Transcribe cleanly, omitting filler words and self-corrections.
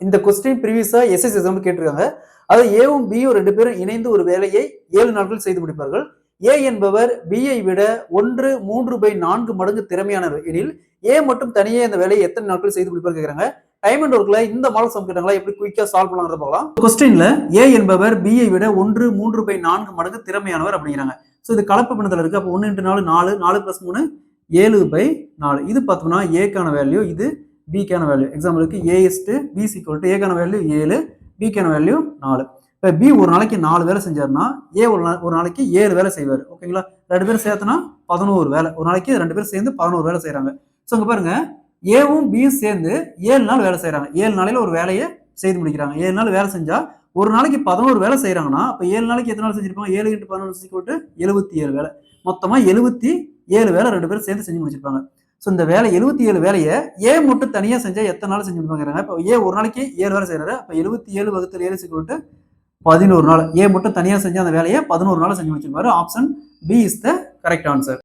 இந்த question ப்ரீவியஸா SS exam கேட்டிருக்காங்க. அதாவது ஏவும் பியும் 2 பேரும் இணைந்து ஒரு வேலையை 7 நாட்கள் செய்து முடிப்பார்கள். ஏ என்பவர் பியை விட 1/3/4 மடங்கு திறமையானவர் எனில் ஏ மட்டும் தனியே அந்த வேலையை எத்தனை நாட்கள் செய்து முடிப்பார் கேக்குறாங்க. டைம் அண்ட் ஒர்க்ல இந்த மாடல் சம் கேட்டாங்களா எப்படி குயிக்கா சால்வ் பண்ணலாம்ன்றத பார்க்கலாம். கொஸ்டின்ல ஏ என்பவர் பியை விட 1/3/4 மடங்கு திறமையானவர் அப்படிங்கிறாங்க. சோ இது கலப்பு பின்னத்துல இருக்கு. அப்ப 1 × 4 4 4 + 3 7/4. இது பார்த்தோம்னா ஏக்கான வேல்யூ, இது பிக்கான வேல்யூ. எக்ஸாம்பிளுக்கு a b = ஏக்கான வேல்யூ 7, பிக்கான வேல்யூ 4. இப்போ பி ஒரு நாளைக்கு 4 வேலை செஞ்சாருன்னா ஏ ஒரு நாளைக்கு 7 வேலை செய்வார். ஓகேங்களா? 2 பேரும் சேர்த்தனா 11 வேலை. ஒரு நாளைக்கு 2 பேரும் சேர்ந்து 11 வேலை செய்யறாங்க. ஸோ இங்க பாருங்க, ஏவும் பியும் சேர்ந்து 7 நாள் வேலை செய்யறாங்க. 7 நாளையில ஒரு வேலையை செய்து முடிக்கிறாங்க. 7 நாள் வேலை செஞ்சா ஒரு நாளைக்கு 11 வேலை செய்யறாங்கன்னா அப்ப 7 நாளைக்கு எத்தனை நாள் செஞ்சிருப்பாங்க? 7 × 11 = 77 வேலை. மொத்தமா 77 வேலை 2 பேரும் சேர்ந்து செஞ்சு முடிச்சிருப்பாங்க. ஸோ இந்த வேலை 77 வேலையை ஏ மட்டும் தனியா செஞ்சா எத்தனை நாள் செஞ்சு முடிப்பாங்க? இப்போ ஏ ஒரு நாளைக்கு 7 வேலை செய்யறாரு. அப்ப 77 × 7 = 11 நாள். ஏ மட்டும் தனியா செஞ்ச அந்த வேலையை 11 நாள் செஞ்சு முடிச்சிருப்பாரு. Option B is the correct answer.